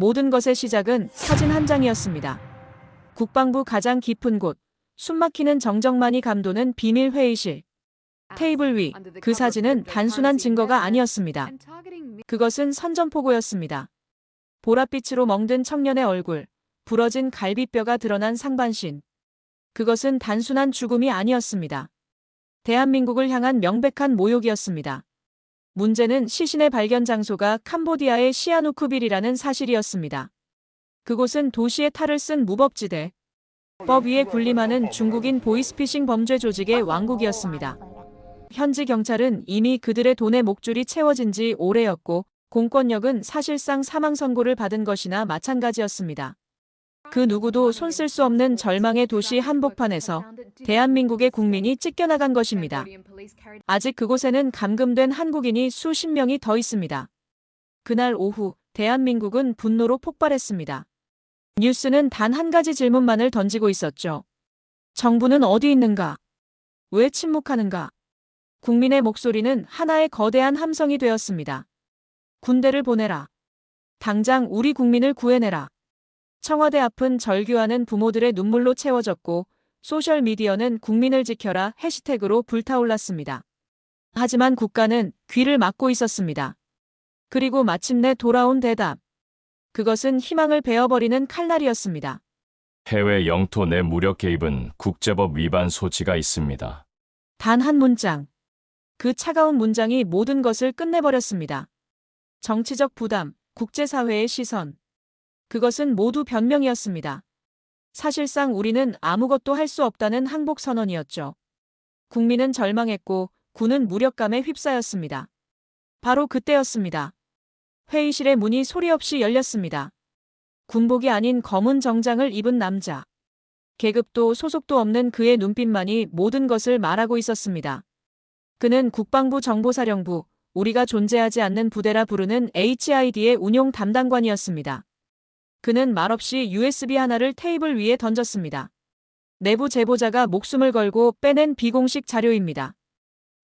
모든 것의 시작은 사진 한 장이었습니다. 국방부 가장 깊은 곳, 숨막히는 정적만이 감도는 비밀 회의실. 테이블 위, 그 사진은 단순한 증거가 아니었습니다. 그것은 선전포고였습니다. 보랏빛으로 멍든 청년의 얼굴, 부러진 갈비뼈가 드러난 상반신. 그것은 단순한 죽음이 아니었습니다. 대한민국을 향한 명백한 모욕이었습니다. 문제는 시신의 발견 장소가 캄보디아의 시아누쿠빌이라는 사실이었습니다. 그곳은 도시의 탈을 쓴 무법지대, 법 위에 군림하는 중국인 보이스피싱 범죄 조직의 왕국이었습니다. 현지 경찰은 이미 그들의 돈의 목줄이 채워진 지 오래였고 공권력은 사실상 사망 선고를 받은 것이나 마찬가지였습니다. 그 누구도 손쓸 수 없는 절망의 도시 한복판에서 대한민국의 국민이 찢겨나간 것입니다. 아직 그곳에는 감금된 한국인이 수십 명이 더 있습니다. 그날 오후 대한민국은 분노로 폭발했습니다. 뉴스는 단 한 가지 질문만을 던지고 있었죠. 정부는 어디 있는가? 왜 침묵하는가? 국민의 목소리는 하나의 거대한 함성이 되었습니다. 군대를 보내라. 당장 우리 국민을 구해내라. 청와대 앞은 절규하는 부모들의 눈물로 채워졌고 소셜미디어는 국민을 지켜라 해시태그로 불타올랐습니다. 하지만 국가는 귀를 막고 있었습니다. 그리고 마침내 돌아온 대답. 그것은 희망을 베어버리는 칼날이었습니다. 해외 영토 내 무력 개입은 국제법 위반 소지가 있습니다. 단 한 문장. 그 차가운 문장이 모든 것을 끝내버렸습니다. 정치적 부담, 국제사회의 시선. 그것은 모두 변명이었습니다. 사실상 우리는 아무것도 할 수 없다는 항복선언이었죠. 국민은 절망했고 군은 무력감에 휩싸였습니다. 바로 그때였습니다. 회의실의 문이 소리 없이 열렸습니다. 군복이 아닌 검은 정장을 입은 남자. 계급도 소속도 없는 그의 눈빛만이 모든 것을 말하고 있었습니다. 그는 국방부 정보사령부, 우리가 존재하지 않는 부대라 부르는 HID의 운용 담당관이었습니다. 그는 말없이 USB 하나를 테이블 위에 던졌습니다. 내부 제보자가 목숨을 걸고 빼낸 비공식 자료입니다.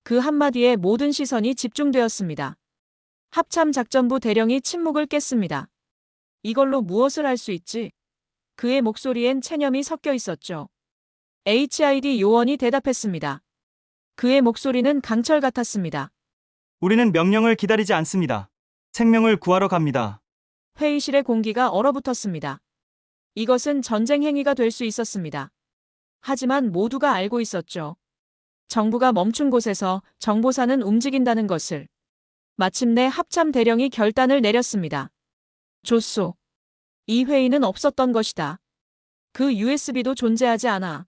그 한마디에 모든 시선이 집중되었습니다. 합참작전부 대령이 침묵을 깼습니다. 이걸로 무엇을 할 수 있지? 그의 목소리엔 체념이 섞여 있었죠. HID 요원이 대답했습니다. 그의 목소리는 강철 같았습니다. 우리는 명령을 기다리지 않습니다. 생명을 구하러 갑니다. 회의실의 공기가 얼어붙었습니다. 이것은 전쟁 행위가 될 수 있었습니다. 하지만 모두가 알고 있었죠. 정부가 멈춘 곳에서 정보사는 움직인다는 것을. 마침내 합참 대령이 결단을 내렸습니다. 좋소. 이 회의는 없었던 것이다. 그 USB도 존재하지 않아.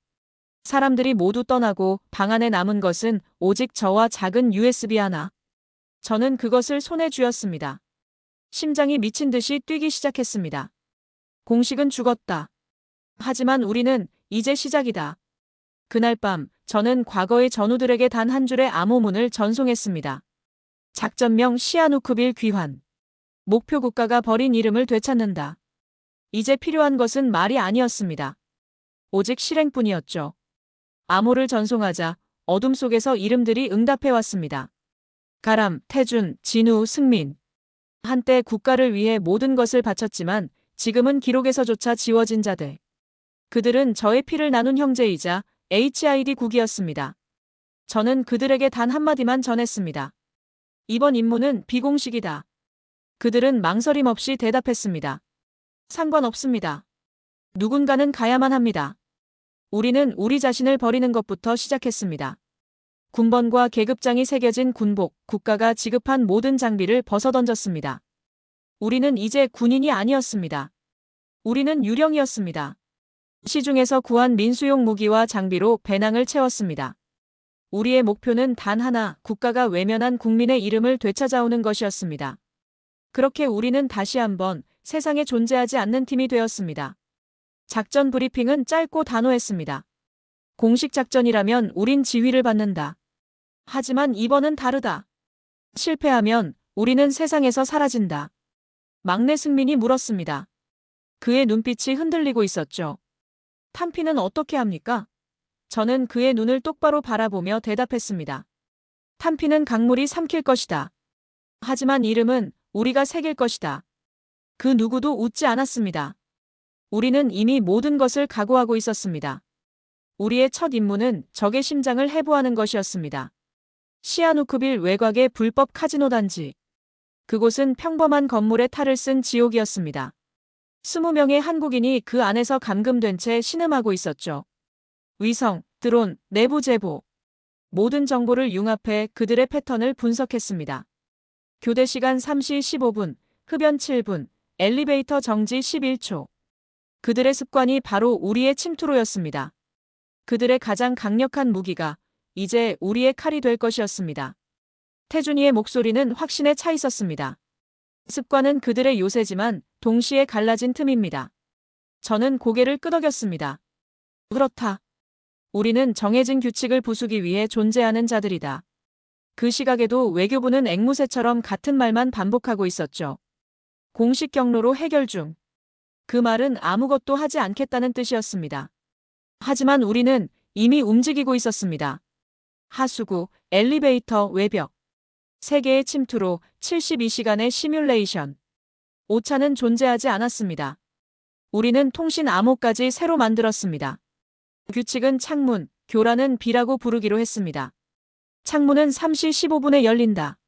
사람들이 모두 떠나고 방 안에 남은 것은 오직 저와 작은 USB 하나. 저는 그것을 손에 쥐었습니다. 심장이 미친 듯이 뛰기 시작했습니다. 공식은 죽었다. 하지만 우리는 이제 시작이다. 그날 밤 저는 과거의 전우들에게 단 한 줄의 암호문을 전송했습니다. 작전명 시아누쿠빌 귀환. 목표 국가가 버린 이름을 되찾는다. 이제 필요한 것은 말이 아니었습니다. 오직 실행뿐이었죠. 암호를 전송하자 어둠 속에서 이름들이 응답해왔습니다. 가람, 태준, 진우, 승민. 한때 국가를 위해 모든 것을 바쳤지만 지금은 기록에서조차 지워진 자들. 그들은 저의 피를 나눈 형제이자 HID 국이었습니다. 저는 그들에게 단 한마디만 전했습니다. 이번 임무는 비공식이다. 그들은 망설임 없이 대답했습니다. 상관없습니다. 누군가는 가야만 합니다. 우리는 우리 자신을 버리는 것부터 시작했습니다. 군번과 계급장이 새겨진 군복, 국가가 지급한 모든 장비를 벗어던졌습니다. 우리는 이제 군인이 아니었습니다. 우리는 유령이었습니다. 시중에서 구한 민수용 무기와 장비로 배낭을 채웠습니다. 우리의 목표는 단 하나, 국가가 외면한 국민의 이름을 되찾아오는 것이었습니다. 그렇게 우리는 다시 한번 세상에 존재하지 않는 팀이 되었습니다. 작전 브리핑은 짧고 단호했습니다. 공식 작전이라면 우린 지휘를 받는다. 하지만 이번은 다르다. 실패하면 우리는 세상에서 사라진다. 막내 승민이 물었습니다. 그의 눈빛이 흔들리고 있었죠. 탄피는 어떻게 합니까? 저는 그의 눈을 똑바로 바라보며 대답했습니다. 탄피는 강물이 삼킬 것이다. 하지만 이름은 우리가 새길 것이다. 그 누구도 웃지 않았습니다. 우리는 이미 모든 것을 각오하고 있었습니다. 우리의 첫 임무는 적의 심장을 해부하는 것이었습니다. 시아누크빌 외곽의 불법 카지노 단지. 그곳은 평범한 건물에 탈을 쓴 지옥이었습니다. 20명의 한국인이 그 안에서 감금된 채 신음하고 있었죠. 위성, 드론, 내부 제보. 모든 정보를 융합해 그들의 패턴을 분석했습니다. 교대 시간 3시 15분, 흡연 7분, 엘리베이터 정지 11초. 그들의 습관이 바로 우리의 침투로였습니다. 그들의 가장 강력한 무기가 이제 우리의 칼이 될 것이었습니다. 태준이의 목소리는 확신에 차 있었습니다. 습관은 그들의 요새지만 동시에 갈라진 틈입니다. 저는 고개를 끄덕였습니다. 그렇다. 우리는 정해진 규칙을 부수기 위해 존재하는 자들이다. 그 시각에도 외교부는 앵무새처럼 같은 말만 반복하고 있었죠. 공식 경로로 해결 중. 그 말은 아무것도 하지 않겠다는 뜻이었습니다. 하지만 우리는 이미 움직이고 있었습니다. 하수구, 엘리베이터, 외벽. 세계의 침투로 72시간의 시뮬레이션. 오차는 존재하지 않았습니다. 우리는 통신 암호까지 새로 만들었습니다. 규칙은 창문, 교란은 비라고 부르기로 했습니다. 창문은 3시 15분에 열린다.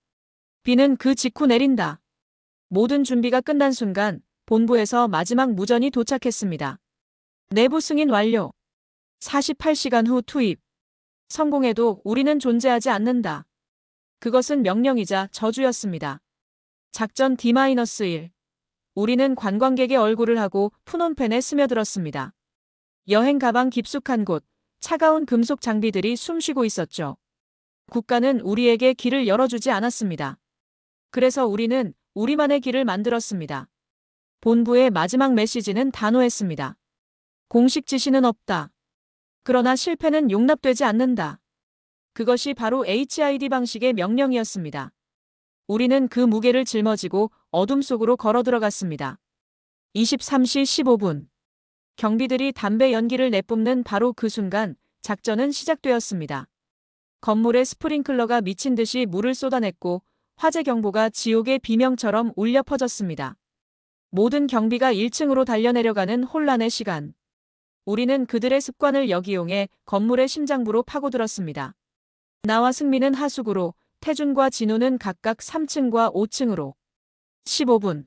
비는 그 직후 내린다. 모든 준비가 끝난 순간 본부에서 마지막 무전이 도착했습니다. 내부 승인 완료. 48시간 후 투입. 성공해도 우리는 존재하지 않는다. 그것은 명령이자 저주였습니다. 작전 D-1. 우리는 관광객의 얼굴을 하고 푸놈펜에 스며들었습니다. 여행 가방 깊숙한 곳, 차가운 금속 장비들이 숨쉬고 있었죠. 국가는 우리에게 길을 열어주지 않았습니다. 그래서 우리는 우리만의 길을 만들었습니다. 본부의 마지막 메시지는 단호했습니다. 공식 지시는 없다. 그러나 실패는 용납되지 않는다. 그것이 바로 HID 방식의 명령이었습니다. 우리는 그 무게를 짊어지고 어둠 속으로 걸어 들어갔습니다. 23시 15분. 경비들이 담배 연기를 내뿜는 바로 그 순간 작전은 시작되었습니다. 건물에 스프링클러가 미친 듯이 물을 쏟아냈고 화재 경보가 지옥의 비명처럼 울려 퍼졌습니다. 모든 경비가 1층으로 달려내려가는 혼란의 시간. 우리는 그들의 습관을 역이용해 건물의 심장부로 파고들었습니다. 나와 승민은 하수구로, 태준과 진우는 각각 3층과 5층으로. 15분.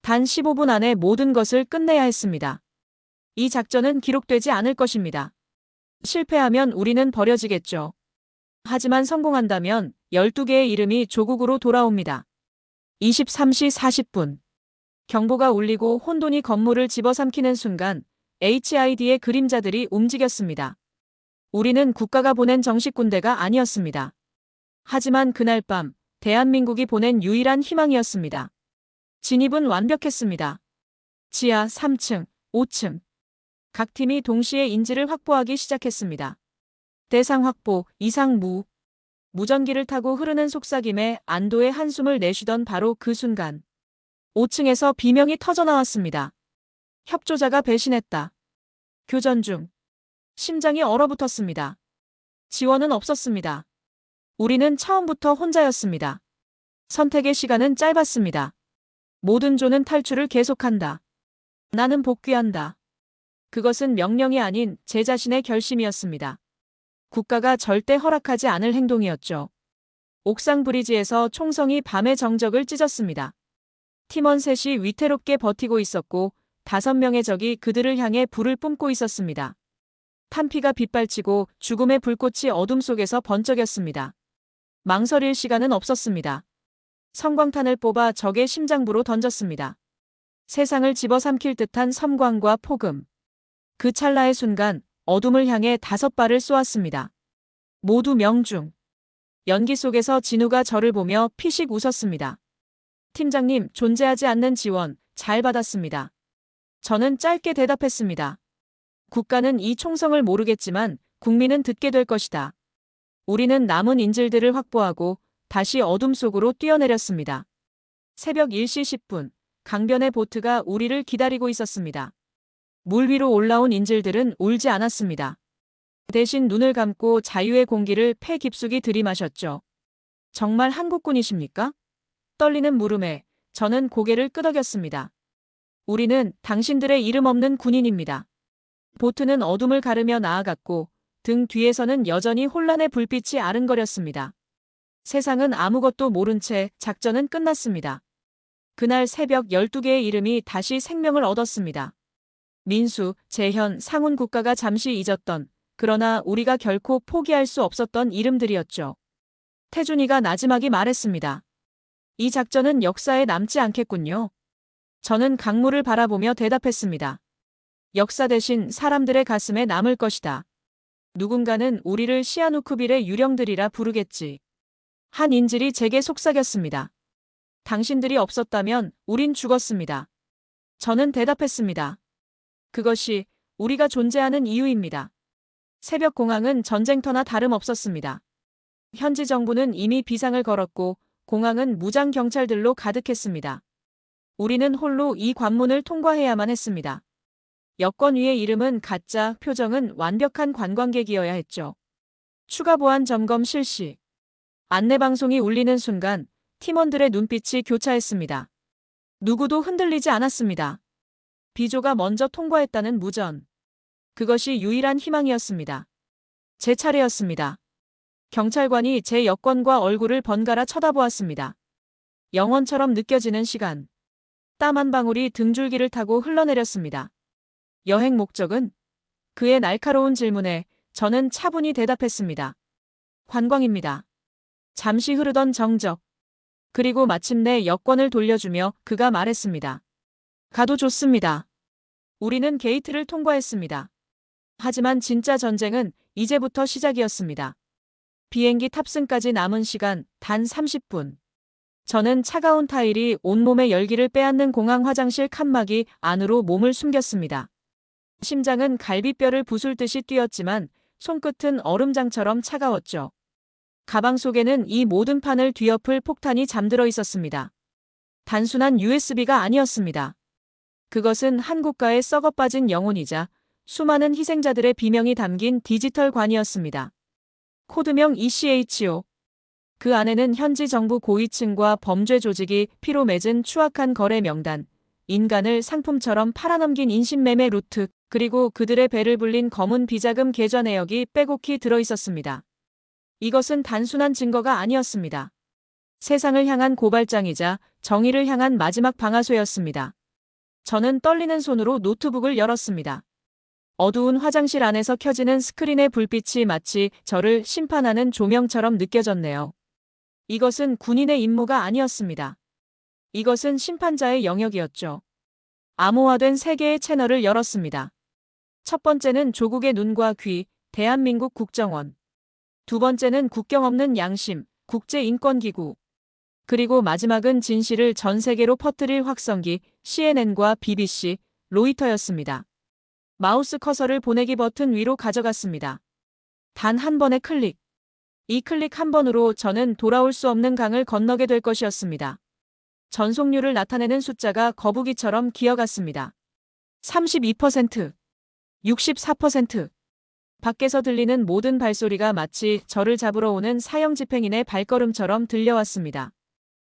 단 15분 안에 모든 것을 끝내야 했습니다. 이 작전은 기록되지 않을 것입니다. 실패하면 우리는 버려지겠죠. 하지만 성공한다면 12개의 이름이 조국으로 돌아옵니다. 23시 40분. 경보가 울리고 혼돈이 건물을 집어삼키는 순간 HID의 그림자들이 움직였습니다. 우리는 국가가 보낸 정식 군대가 아니었습니다. 하지만 그날 밤 대한민국이 보낸 유일한 희망이었습니다. 진입은 완벽했습니다. 지하 3층, 5층. 각 팀이 동시에 인지를 확보하기 시작했습니다. 대상 확보, 이상무. 무전기를 타고 흐르는 속삭임에 안도의 한숨을 내쉬던 바로 그 순간. 5층에서 비명이 터져나왔습니다. 협조자가 배신했다. 교전 중. 심장이 얼어붙었습니다. 지원은 없었습니다. 우리는 처음부터 혼자였습니다. 선택의 시간은 짧았습니다. 모든 조는 탈출을 계속한다. 나는 복귀한다. 그것은 명령이 아닌 제 자신의 결심이었습니다. 국가가 절대 허락하지 않을 행동이었죠. 옥상 브리지에서 총성이 밤의 정적을 찢었습니다. 팀원 셋이 위태롭게 버티고 있었고 5명의 적이 그들을 향해 불을 뿜고 있었습니다. 탄피가 빗발치고 죽음의 불꽃이 어둠 속에서 번쩍였습니다. 망설일 시간은 없었습니다. 성광탄을 뽑아 적의 심장부로 던졌습니다. 세상을 집어삼킬 듯한 섬광과 폭음. 그 찰나의 순간 어둠을 향해 5발을 쏘았습니다. 모두 명중. 연기 속에서 진우가 저를 보며 피식 웃었습니다. 팀장님, 존재하지 않는 지원 잘 받았습니다. 저는 짧게 대답했습니다. 국가는 이 총성을 모르겠지만 국민은 듣게 될 것이다. 우리는 남은 인질들을 확보하고 다시 어둠 속으로 뛰어내렸습니다. 새벽 1시 10분, 강변의 보트가 우리를 기다리고 있었습니다. 물 위로 올라온 인질들은 울지 않았습니다. 대신 눈을 감고 자유의 공기를 폐 깊숙이 들이마셨죠. 정말 한국군이십니까? 떨리는 물음에 저는 고개를 끄덕였습니다. 우리는 당신들의 이름 없는 군인입니다. 보트는 어둠을 가르며 나아갔고 등 뒤에서는 여전히 혼란의 불빛이 아른거렸습니다. 세상은 아무것도 모른 채 작전은 끝났습니다. 그날 새벽 12개의 이름이 다시 생명을 얻었습니다. 민수, 재현, 상훈 국가가 잠시 잊었던, 그러나 우리가 결코 포기할 수 없었던 이름들이었죠. 태준이가 나지막이 말했습니다. 이 작전은 역사에 남지 않겠군요. 저는 강물을 바라보며 대답했습니다. 역사 대신 사람들의 가슴에 남을 것이다. 누군가는 우리를 시아누크빌의 유령들이라 부르겠지. 한 인질이 제게 속삭였습니다. 당신들이 없었다면 우린 죽었습니다. 저는 대답했습니다. 그것이 우리가 존재하는 이유입니다. 새벽 공항은 전쟁터나 다름없었습니다. 현지 정부는 이미 비상을 걸었고 공항은 무장 경찰들로 가득했습니다. 우리는 홀로 이 관문을 통과해야만 했습니다. 여권 위의 이름은 가짜, 표정은 완벽한 관광객이어야 했죠. 추가 보안 점검 실시. 안내방송이 울리는 순간 팀원들의 눈빛이 교차했습니다. 누구도 흔들리지 않았습니다. 비조가 먼저 통과했다는 무전. 그것이 유일한 희망이었습니다. 제 차례였습니다. 경찰관이 제 여권과 얼굴을 번갈아 쳐다보았습니다. 영원처럼 느껴지는 시간. 땀 한 방울이 등줄기를 타고 흘러내렸습니다. 여행 목적은? 그의 날카로운 질문에 저는 차분히 대답했습니다. 관광입니다. 잠시 흐르던 정적. 그리고 마침내 여권을 돌려주며 그가 말했습니다. 가도 좋습니다. 우리는 게이트를 통과했습니다. 하지만 진짜 전쟁은 이제부터 시작이었습니다. 비행기 탑승까지 남은 시간 단 30분. 저는 차가운 타일이 온몸의 열기를 빼앗는 공항 화장실 칸막이 안으로 몸을 숨겼습니다. 심장은 갈비뼈를 부술듯이 뛰었지만 손끝은 얼음장처럼 차가웠죠. 가방 속에는 이 모든 판을 뒤엎을 폭탄이 잠들어 있었습니다. 단순한 USB가 아니었습니다. 그것은 한 국가의 썩어빠진 영혼이자 수많은 희생자들의 비명이 담긴 디지털 관이었습니다. 코드명 ECHO. 그 안에는 현지 정부 고위층과 범죄 조직이 피로 맺은 추악한 거래 명단, 인간을 상품처럼 팔아넘긴 인신매매 루트, 그리고 그들의 배를 불린 검은 비자금 계좌 내역이 빼곡히 들어있었습니다. 이것은 단순한 증거가 아니었습니다. 세상을 향한 고발장이자 정의를 향한 마지막 방아쇠였습니다. 저는 떨리는 손으로 노트북을 열었습니다. 어두운 화장실 안에서 켜지는 스크린의 불빛이 마치 저를 심판하는 조명처럼 느껴졌네요. 이것은 군인의 임무가 아니었습니다. 이것은 심판자의 영역이었죠. 암호화된 3개의 채널을 열었습니다. 첫 번째는 조국의 눈과 귀, 대한민국 국정원. 두 번째는 국경 없는 양심, 국제인권기구. 그리고 마지막은 진실을 전 세계로 퍼뜨릴 확성기, CNN과 BBC, 로이터였습니다. 마우스 커서를 보내기 버튼 위로 가져갔습니다. 단 한 번의 클릭. 이 클릭 한 번으로 저는 돌아올 수 없는 강을 건너게 될 것이었습니다. 전속률을 나타내는 숫자가 거북이처럼 기어갔습니다. 32%, 64%. 밖에서 들리는 모든 발소리가 마치 저를 잡으러 오는 사형 집행인의 발걸음처럼 들려왔습니다.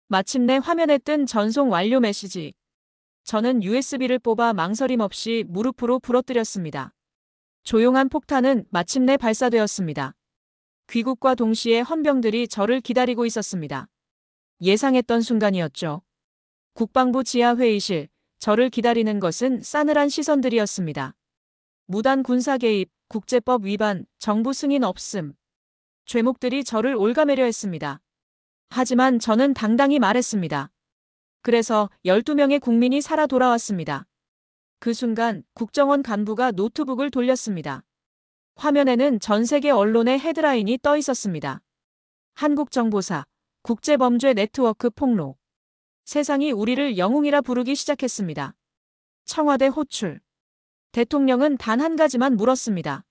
마침내 화면에 뜬 전송 완료 메시지. 저는 USB를 뽑아 망설임 없이 무릎으로 부러뜨렸습니다. 조용한 폭탄은 마침내 발사되었습니다. 귀국과 동시에 헌병들이 저를 기다리고 있었습니다. 예상했던 순간이었죠. 국방부 지하 회의실, 저를 기다리는 것은 싸늘한 시선들이었습니다. 무단 군사 개입, 국제법 위반, 정부 승인 없음. 죄목들이 저를 올가매려 했습니다. 하지만 저는 당당히 말했습니다. 그래서 12명의 국민이 살아 돌아왔습니다. 그 순간 국정원 간부가 노트북을 돌렸습니다. 화면에는 전 세계 언론의 헤드라인이 떠 있었습니다. 한국정보사, 국제범죄 네트워크 폭로. 세상이 우리를 영웅이라 부르기 시작했습니다. 청와대 호출. 대통령은 단 한 가지만 물었습니다.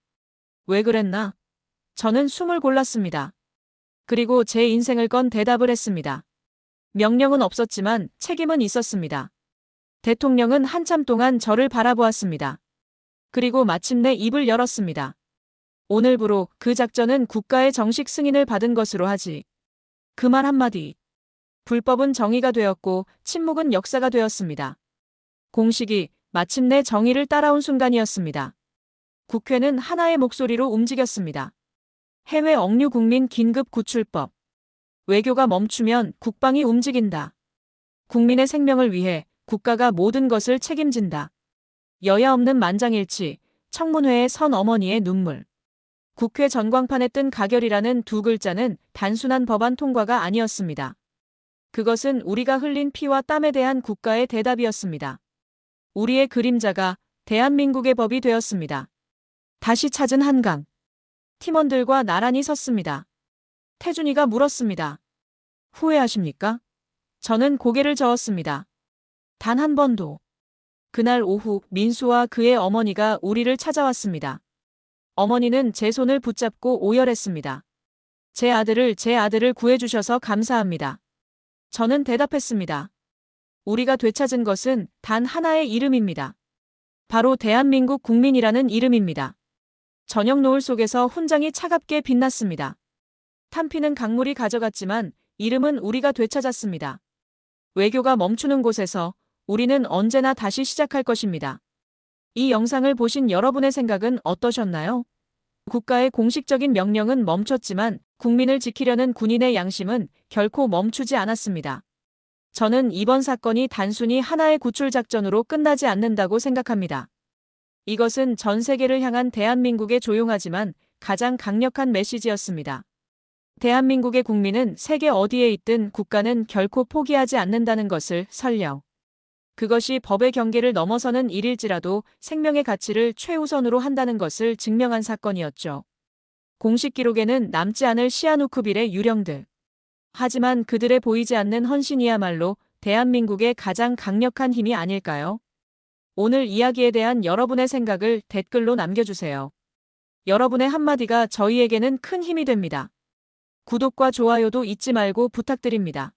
왜 그랬나? 저는 숨을 골랐습니다. 그리고 제 인생을 건 대답을 했습니다. 명령은 없었지만 책임은 있었습니다. 대통령은 한참 동안 저를 바라보았습니다. 그리고 마침내 입을 열었습니다. 오늘부로 그 작전은 국가의 정식 승인을 받은 것으로 하지. 그 말 한마디. 불법은 정의가 되었고 침묵은 역사가 되었습니다. 공식이 마침내 정의를 따라온 순간이었습니다. 국회는 하나의 목소리로 움직였습니다. 해외 억류 국민 긴급 구출법. 외교가 멈추면 국방이 움직인다. 국민의 생명을 위해 국가가 모든 것을 책임진다. 여야 없는 만장일치, 청문회에 선 어머니의 눈물. 국회 전광판에 뜬 가결이라는 두 글자는 단순한 법안 통과가 아니었습니다. 그것은 우리가 흘린 피와 땀에 대한 국가의 대답이었습니다. 우리의 그림자가 대한민국의 법이 되었습니다. 다시 찾은 한강. 팀원들과 나란히 섰습니다. 태준이가 물었습니다. 후회하십니까? 저는 고개를 저었습니다. 단 한 번도. 그날 오후 민수와 그의 어머니가 우리를 찾아왔습니다. 어머니는 제 손을 붙잡고 오열했습니다. 제 아들을 구해주셔서 감사합니다. 저는 대답했습니다. 우리가 되찾은 것은 단 하나의 이름입니다. 바로 대한민국 국민이라는 이름입니다. 저녁 노을 속에서 훈장이 차갑게 빛났습니다. 탄피는 강물이 가져갔지만 이름은 우리가 되찾았습니다. 외교가 멈추는 곳에서 우리는 언제나 다시 시작할 것입니다. 이 영상을 보신 여러분의 생각은 어떠셨나요? 국가의 공식적인 명령은 멈췄지만 국민을 지키려는 군인의 양심은 결코 멈추지 않았습니다. 저는 이번 사건이 단순히 하나의 구출 작전으로 끝나지 않는다고 생각합니다. 이것은 전 세계를 향한 대한민국의 조용하지만 가장 강력한 메시지였습니다. 대한민국의 국민은 세계 어디에 있든 국가는 결코 포기하지 않는다는 것을 설령 그것이 법의 경계를 넘어서는 일일지라도 생명의 가치를 최우선으로 한다는 것을 증명한 사건이었죠. 공식 기록에는 남지 않을 시아누크빌의 유령들. 하지만 그들의 보이지 않는 헌신이야말로 대한민국의 가장 강력한 힘이 아닐까요? 오늘 이야기에 대한 여러분의 생각을 댓글로 남겨주세요. 여러분의 한마디가 저희에게는 큰 힘이 됩니다. 구독과 좋아요도 잊지 말고 부탁드립니다.